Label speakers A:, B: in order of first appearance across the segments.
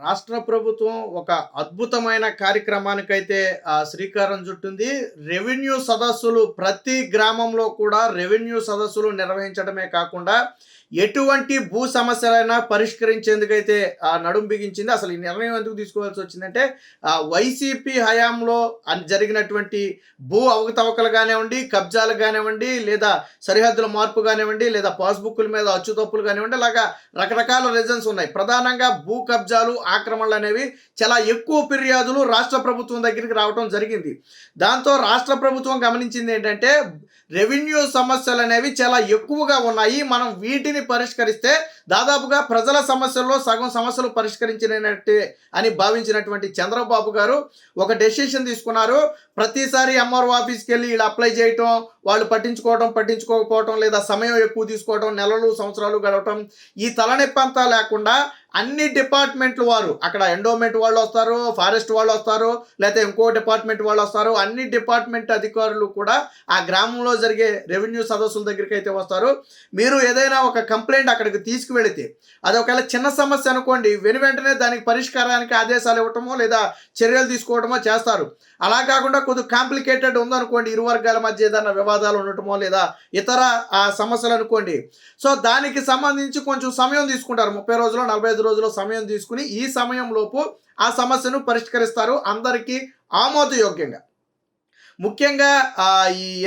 A: రాష్ట్ర ప్రభుత్వం ఒక అద్భుతమైన కార్యక్రమానికైతే శ్రీకారం చుట్టింది. రెవెన్యూ సదస్సులు ప్రతి గ్రామంలో కూడా రెవెన్యూ సదస్సులు నిర్వహించడమే కాకుండా ఎటువంటి భూ సమస్యలైనా పరిష్కరించేందుకైతే నడుం బిగించింది. అసలు ఈ నిర్ణయం ఎందుకు తీసుకోవాల్సి వచ్చిందంటే వైసీపీ హయాంలో జరిగినటువంటి భూ అవకతవకలు కానివ్వండి, కబ్జాలు కానివ్వండి, లేదా సరిహద్దుల మార్పు కానివ్వండి, లేదా పాస్బుక్ల మీద అచ్చుతప్పులు కానివ్వండి, అలాగా రకరకాల రీజన్స్ ఉన్నాయి. ప్రధానంగా భూ కబ్జాలు, ఆక్రమణలు అనేవి చాలా ఎక్కువ ఫిర్యాదులు రాష్ట్ర ప్రభుత్వం దగ్గరికి రావడం జరిగింది. దాంతో రాష్ట్ర ప్రభుత్వం గమనించింది ఏంటంటే రెవెన్యూ సమస్యలు అనేవి చాలా ఎక్కువగా ఉన్నాయి. మనం వీటిని పరిష్కరిస్తే దాదాపుగా ప్రజల సమస్యల్లో సగం సమస్యలు పరిష్కరించినట్టే అని భావించినటువంటి చంద్రబాబు గారు ఒక డెసిషన్ తీసుకున్నారు. ప్రతిసారి ఎంఆర్ఓ ఆఫీస్కి వెళ్ళి వీళ్ళు అప్లై చేయటం, వాళ్ళు పట్టించుకోకపోవటం, లేదా సమయం ఎక్కువ తీసుకోవడం, నెలలు సంవత్సరాలు గడవటం, ఈ తలనొప్పి అంతా లేకుండా అన్ని డిపార్ట్మెంట్లు వారు, అక్కడ ఎండోమెంట్ వాళ్ళు వస్తారు, ఫారెస్ట్ వాళ్ళు వస్తారు, లేకపోతే ఇంకో డిపార్ట్మెంట్ వాళ్ళు వస్తారు, అన్ని డిపార్ట్మెంట్ అధికారులు కూడా ఆ గ్రామంలో జరిగే రెవెన్యూ సదస్సుల దగ్గరికి అయితే వస్తారు. మీరు ఏదైనా ఒక కంప్లైంట్ అక్కడికి తీసుకువెళితే అది ఒకవేళ చిన్న సమస్య అనుకోండి, వెంటనే దానికి పరిష్కారానికి ఆదేశాలు ఇవ్వటమో లేదా చర్యలు తీసుకోవడమో చేస్తారు. అలా కాకుండా కొద్దిగా కాంప్లికేటెడ్ ఉందనుకోండి, ఇరు వర్గాల మధ్య ఏదైనా వివాదాలు ఉండటమో లేదా ఇతర సమస్యలు అనుకోండి, సో దానికి సంబంధించి కొంచెం సమయం తీసుకుంటారు. 30 రోజులు 45 రోజులు సమయం తీసుకుని ఈ సమయంలోపు ఆ సమస్యను పరిష్కరిస్తారు అందరికీ ఆమోదయోగ్యంగా. ముఖ్యంగా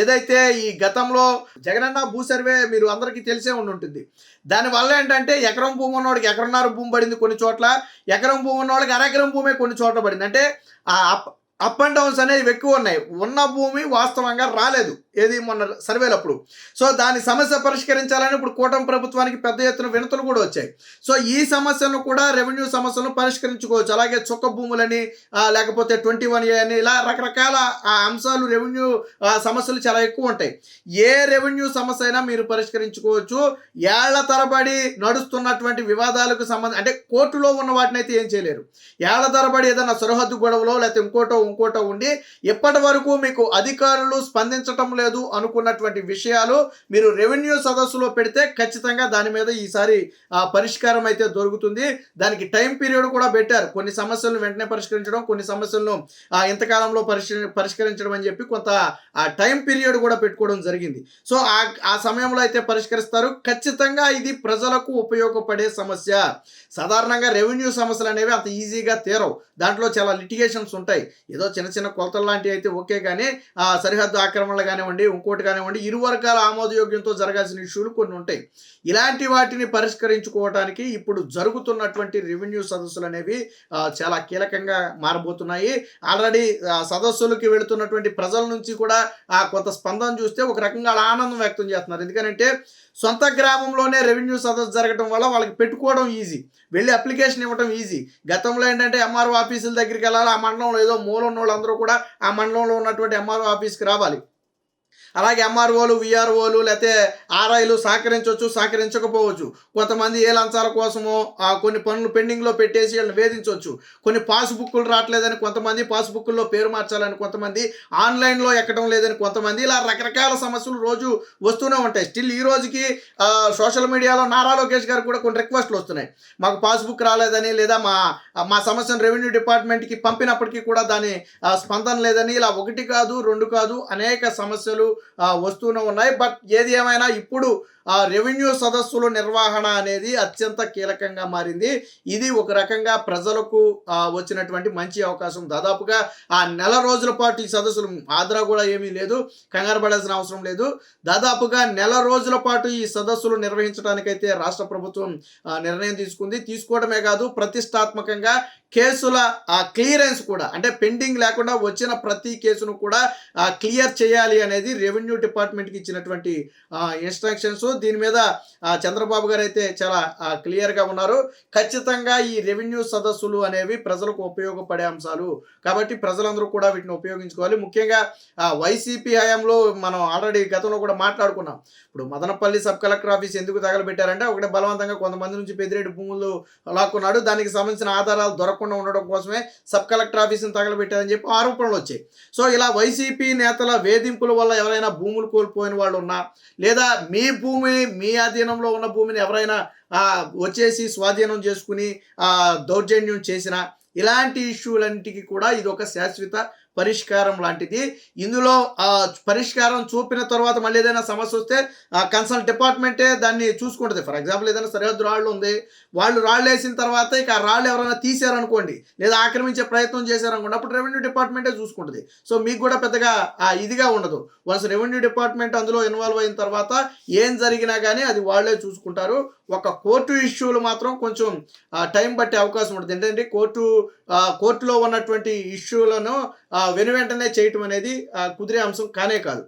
A: ఏదైతే ఈ గతంలో జగనన్న భూ సర్వే మీరు అందరికీ తెలిసే ఉంటుంది. దానివల్ల ఏంటంటే ఎకరం భూమి ఉన్నవాడికి ఎకరన్నర భూమి పడింది కొన్ని చోట్ల, ఎకరం భూమి ఉన్నవాడికి అరెకరం భూమే కొన్ని చోట్ల పడింది. అంటే అప్ అండ్ డౌన్స్ అనేవి ఎక్కువ ఉన్నాయి. ఉన్న భూమి వాస్తవంగా రాలేదు ఏది మొన్న సర్వేలప్పుడు. సో దాని సమస్య పరిష్కరించాలని ఇప్పుడు కూటమి ప్రభుత్వానికి పెద్ద ఎత్తున వినతులు కూడా వచ్చాయి. సో ఈ సమస్యను కూడా రెవెన్యూ సమస్యలను పరిష్కరించుకోవచ్చు. అలాగే చుక్క భూములని, లేకపోతే 21A అని, ఇలా రకరకాల అంశాలు రెవెన్యూ సమస్యలు చాలా ఎక్కువ ఉంటాయి. ఏ రెవెన్యూ సమస్య అయినా మీరు పరిష్కరించుకోవచ్చు. ఏళ్ల తరబడి నడుస్తున్నటువంటి వివాదాలకు అంటే కోర్టులో ఉన్న వాటిని అయితే ఏం చేయలేరు. ఏళ్ల తరబడి ఏదైనా సరిహద్దు గొడవలో లేకపోతే ఇంకోటో ఉండి ఇప్పటి వరకు మీకు అధికారులు స్పందించటం లేదు అనుకున్నటువంటి విషయాలు మీరు రెవెన్యూ సదస్సులో పెడితే ఖచ్చితంగా దాని మీద ఈసారి పరిష్కారం అయితే దొరుకుతుంది. దానికి టైం పీరియడ్ కూడా పెట్టారు. కొన్ని సమస్యలను వెంటనే పరిష్కరించడం, కొన్ని సమస్యలను ఇంతకాలంలో పరిష్కరించడం అని చెప్పి కొంత టైం పీరియడ్ కూడా పెట్టుకోవడం జరిగింది. సో ఆ సమయంలో అయితే పరిష్కరిస్తారు. ఖచ్చితంగా ఇది ప్రజలకు ఉపయోగపడే సమస్య. సాధారణంగా రెవెన్యూ సమస్యలు అనేవి అంత ఈజీగా తీరవు. దాంట్లో చాలా లిటిగేషన్స్ ఉంటాయి. ఏదో చిన్న కొలతలు లాంటివి అయితే ఓకే, కానీ సరిహద్దు ఆక్రమణలు కానివ్వండి, ఇంకోటి కానివ్వండి, ఇరు వర్గాల ఆమోదయోగ్యంతో జరగాల్సిన ఇష్యూలు కొన్ని ఉంటాయి. ఇలాంటి వాటిని పరిష్కరించుకోవడానికి ఇప్పుడు జరుగుతున్నటువంటి రెవెన్యూ సదస్సులు అనేవి చాలా కీలకంగా మారబోతున్నాయి. ఆల్రెడీ సదస్సులకి వెళుతున్నటువంటి ప్రజల నుంచి కూడా కొంత స్పందన చూస్తే ఒక రకంగా ఆనందం వ్యక్తం చేస్తున్నారు. ఎందుకంటే సొంత గ్రామంలోనే రెవెన్యూ సదస్సు జరగడం వల్ల వాళ్ళకి పెట్టుకోవడం ఈజీ, వెళ్ళి అప్లికేషన్ ఇవ్వడం ఈజీ. గతంలో ఏంటంటే ఎంఆర్ఓ ఆఫీసుల దగ్గరికి వెళ్ళాలి, ఆ మండలంలో ఏదో మూల ఉన్న వాళ్ళందరూ కూడా ఆ మండలంలో ఉన్నటువంటి ఎంఆర్ఓ ఆఫీస్కి రావాలి. అలాగే ఎంఆర్ఓలు, విఆర్ఓలు లేకపోతే ఆర్ఐలు సహకరించకపోవచ్చు. కొంతమంది ఏ లంచాల కోసమో కొన్ని పనులు పెండింగ్లో పెట్టేసి వీళ్ళని వేధించవచ్చు. కొన్ని పాస్బుక్లు రావట్లేదని కొంతమంది, పాస్బుక్ల్లో పేరు మార్చాలని కొంతమంది, ఆన్లైన్లో ఎక్కడం లేదని కొంతమంది, ఇలా రకరకాల సమస్యలు రోజు వస్తూనే ఉంటాయి. స్టిల్ ఈ రోజుకి సోషల్ మీడియాలో నారా లోకేష్ గారు కూడా కొన్ని రిక్వెస్ట్లు వస్తున్నాయి. మాకు పాస్బుక్ రాలేదని, లేదా మా సమస్యను రెవెన్యూ డిపార్ట్మెంట్కి పంపినప్పటికీ కూడా దాని స్పందన లేదని, ఇలా 1 కాదు 2 కాదు అనేక సమస్యలు వస్తూనే ఉన్నాయి. బట్ ఏది ఏమైనా ఇప్పుడు రెవెన్యూ సదస్సుల నిర్వహణ అనేది అత్యంత కీలకంగా మారింది. ఇది ఒక రకంగా ప్రజలకు వచ్చినటువంటి మంచి అవకాశం. దాదాపుగా నెల రోజుల పాటు ఈ సదస్సులు, ఆదరా కూడా ఏమీ లేదు, కంగారు పడాల్సిన అవసరం లేదు. దాదాపుగా నెల రోజుల పాటు ఈ సదస్సులు నిర్వహించడానికైతే రాష్ట్ర ప్రభుత్వం నిర్ణయం తీసుకోవడమే కాదు, ప్రతిష్టాత్మకంగా కేసుల క్లియరెన్స్ కూడా, అంటే పెండింగ్ లేకుండా వచ్చిన ప్రతి కేసును కూడా క్లియర్ చేయాలి అనేది రెవెన్యూ డిపార్ట్మెంట్కి ఇచ్చినటువంటి ఇన్స్ట్రక్షన్స్. దీని మీద చంద్రబాబు గారు అయితే చాలా క్లియర్గా ఉన్నారు. ఖచ్చితంగా ఈ రెవెన్యూ సదస్సులు అనేవి ప్రజలకు ఉపయోగపడే అంశాలు కాబట్టి ప్రజలందరూ కూడా వీటిని ఉపయోగించుకోవాలి. ముఖ్యంగా వైసీపీ హయాంలో మనం ఆల్రెడీ గతంలో కూడా మాట్లాడుకున్నాం. ఇప్పుడు మదనపల్లి సబ్ కలెక్టర్ ఆఫీస్ ఎందుకు తగలబెట్టారంటే ఒకటే బలవంతంగా కొంతమంది నుంచి పెద్దిరెడ్డి భూములు లాక్కున్నాడు. దానికి సంబంధించిన ఆధారాలు దొరకకుండా రాకుండా ఉండడం కోసమే సబ్ కలెక్టర్ ఆఫీసుని తగలబెట్టారని చెప్పి ఆరోపణలు వచ్చాయి. సో ఇలా వైసీపీ నేతల వేధింపుల వల్ల ఎవరైనా భూములు కోల్పోయిన వాళ్ళు ఉన్నా, లేదా మీ భూమిని మీ అధీనంలో ఉన్న భూమిని ఎవరైనా వచ్చేసి స్వాధీనం చేసుకుని దౌర్జన్యం చేసిన ఇలాంటి ఇష్యూలన్నిటికీ కూడా ఇది ఒక శాశ్వత పరిష్కారం లాంటిది. ఇందులో పరిష్కారం చూపిన తర్వాత మళ్ళీ ఏదైనా సమస్య వస్తే కన్సర్న్ డిపార్ట్మెంటే దాన్ని చూసుకుంటుంది. ఫర్ ఎగ్జాంపుల్ ఏదైనా సరిహద్దు రాళ్ళు ఉంది, వాళ్ళు రాళ్ళు వేసిన తర్వాత ఇక ఆ రాళ్ళు ఎవరైనా తీసారనుకోండి, లేదా ఆక్రమించే ప్రయత్నం చేశారనుకోండి, అప్పుడు రెవెన్యూ డిపార్ట్మెంటే చూసుకుంటుంది. సో మీకు కూడా పెద్దగా ఇదిగా ఉండదు. వన్స్ రెవెన్యూ డిపార్ట్మెంట్ అందులో ఇన్వాల్వ్ అయిన తర్వాత ఏం జరిగినా కానీ అది వాళ్ళే చూసుకుంటారు. ఒక కోర్టు ఇష్యూలు మాత్రం కొంచెం టైం పట్టే అవకాశం ఉంటుంది. ఏంటంటే కోర్టులో ఉన్నటువంటి ఇష్యూలను వెనువెంటనే చేయటం అనేది కుదిరే అంశం కానే కాదు.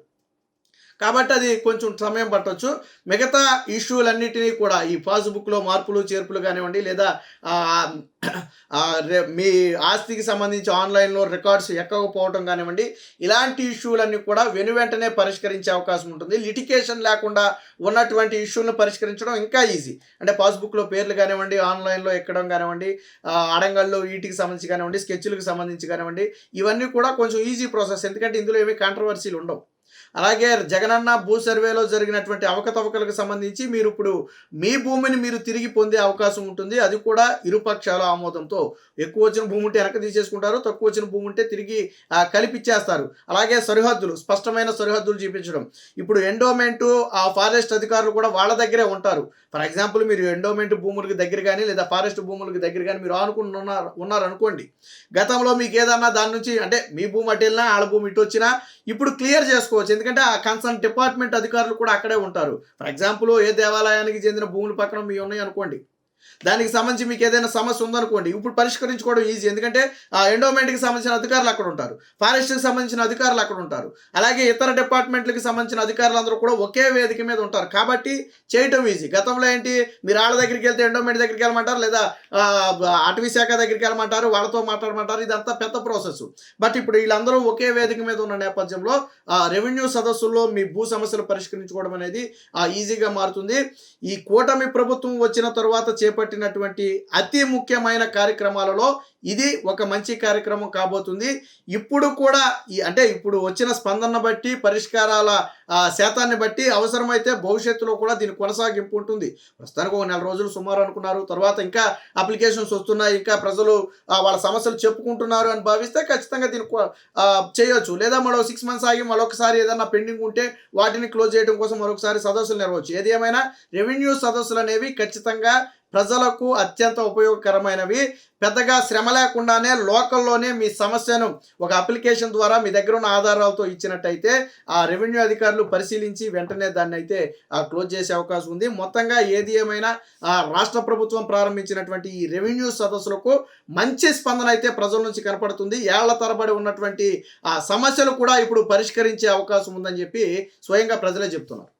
A: కాబట్టి అది కొంచెం సమయం పట్టవచ్చు. మిగతా ఇష్యూలన్నిటినీ కూడా ఈ పాస్బుక్లో మార్పులు చేర్పులు కానివ్వండి, లేదా మీ ఆస్తికి సంబంధించి ఆన్లైన్లో రికార్డ్స్ ఎక్కకపోవడం కానివ్వండి, ఇలాంటి ఇష్యూలన్నీ కూడా వెనువెంటనే పరిష్కరించే అవకాశం ఉంటుంది. లిటికేషన్ లేకుండా ఉన్నటువంటి ఇష్యూలను పరిష్కరించడం ఇంకా ఈజీ. అంటే పాస్బుక్లో పేర్లు కానివ్వండి, ఆన్లైన్లో ఎక్కడం కానివ్వండి, అడంగల్లో వీటికి సంబంధించి కానివ్వండి, స్కెచ్లకు సంబంధించి కానివ్వండి, ఇవన్నీ కూడా కొంచెం ఈజీ ప్రాసెస్. ఎందుకంటే ఇందులో ఏమీ కాంట్రవర్సీలు ఉండవు. అలాగే జగనన్న భూ సర్వేలో జరిగినటువంటి అవకతవకలకు సంబంధించి మీరు ఇప్పుడు మీ భూమిని మీరు తిరిగి పొందే అవకాశం ఉంటుంది. అది కూడా ఇరుపక్షాల ఆమోదంతో. ఎక్కువ వచ్చిన భూమి ఉంటే వెనక్కి తీసేసుకుంటారు, తక్కువ వచ్చిన భూమి ఉంటే తిరిగి కలిపిచ్చేస్తారు. అలాగే సరిహద్దులు, స్పష్టమైన సరిహద్దులు చూపించడం. ఇప్పుడు ఎండోమెంటు ఫారెస్ట్ అధికారులు కూడా వాళ్ళ దగ్గరే ఉంటారు. ఫర్ ఎగ్జాంపుల్ మీరు ఎండోమెంట్ భూములకి దగ్గర కానీ, లేదా ఫారెస్ట్ భూములకి దగ్గర కానీ మీరు ఉన్నారనుకోండి, గతంలో మీకు ఏదన్నా దాని నుంచి అంటే మీ భూమి అటు వెళ్ళినా వాళ్ళ భూమి ఇటు వచ్చినా ఇప్పుడు క్లియర్ చేసుకోవచ్చు. ఎందుకంటే ఆ కన్సర్న్ డిపార్ట్మెంట్ అధికారులు కూడా అక్కడే ఉంటారు. ఫర్ ఎగ్జాంపుల్ ఏ దేవాలయానికి చెందిన భూముల పక్కన మీ ఉన్నాయి అనుకోండి, దానికి సంబంధించి మీకు ఏదైనా సమస్య ఉందనుకోండి, ఇప్పుడు పరిష్కరించుకోవడం ఈజీ. ఎందుకంటే ఎండోమెంట్కి సంబంధించిన అధికారులు అక్కడ ఉంటారు, ఫారెస్ట్కి సంబంధించిన అధికారులు అక్కడ ఉంటారు, అలాగే ఇతర డిపార్ట్మెంట్లకు సంబంధించిన అధికారులు అందరూ కూడా ఒకే వేదిక మీద ఉంటారు. కాబట్టి చేయటం ఈజీ. గతంలో ఏంటి, మీరు వాళ్ళ దగ్గరికి వెళ్తే ఎండోమెంట్ దగ్గరికి వెళ్ళమంటారు, లేదా అటవీ శాఖ దగ్గరికి వెళ్ళమంటారు, వాళ్ళతో మాట్లాడమంటారు. ఇదంతా పెద్ద ప్రాసెస్. బట్ ఇప్పుడు వీళ్ళందరూ ఒకే వేదిక మీద ఉన్న నేపథ్యంలో రెవెన్యూ సదస్సుల్లో మీ భూ సమస్యలు పరిష్కరించుకోవడం అనేది ఈజీగా మారుతుంది. ఈ కూటమి ప్రభుత్వం వచ్చిన తర్వాత చేపట్టినటువంటి అతి ముఖ్యమైన కార్యక్రమాలలో ఇది ఒక మంచి కార్యక్రమం కాబోతుంది. ఇప్పుడు కూడా అంటే ఇప్పుడు వచ్చిన స్పందన బట్టి, పరిష్కారాల శాతాన్ని బట్టి అవసరమైతే భవిష్యత్తులో కూడా దీని కొనసాగింపు ఉంటుంది. ప్రస్తుతానికి ఒక 4 రోజులు సుమారు అనుకున్నారు, తర్వాత ఇంకా అప్లికేషన్స్ వస్తున్నాయి, ఇంకా ప్రజలు వాళ్ళ సమస్యలు చెప్పుకుంటున్నారు అని భావిస్తే ఖచ్చితంగా దీన్ని చేయొచ్చు. లేదా మరో 6 months ఆగి మరొకసారి ఏదన్నా పెండింగ్ ఉంటే వాటిని క్లోజ్ చేయడం కోసం మరొకసారి సదస్సులు నిర్వహించవచ్చు. ఏది ఏమైనా రెవెన్యూ సదస్సులు అనేవి ఖచ్చితంగా ప్రజలకు అత్యంత ఉపయోగకరమైనవి. పెద్దగా శ్రమ లేకుండానే లోకల్లోనే మీ సమస్యను ఒక అప్లికేషన్ ద్వారా మీ దగ్గర ఉన్న ఆధారాలతో ఇచ్చినట్టయితే ఆ రెవెన్యూ అధికారులు పరిశీలించి వెంటనే దాన్ని అయితే క్లోజ్ చేసే అవకాశం ఉంది. మొత్తంగా ఏది ఏమైనా రాష్ట్ర ప్రభుత్వం ప్రారంభించినటువంటి ఈ రెవెన్యూ సదస్సులకు మంచి స్పందన అయితే ప్రజల నుంచి కనపడుతుంది. ఏళ్ల తరబడి ఉన్నటువంటి సమస్యలు కూడా ఇప్పుడు పరిష్కరించే అవకాశం ఉందని చెప్పి స్వయంగా ప్రజలే చెప్తున్నారు.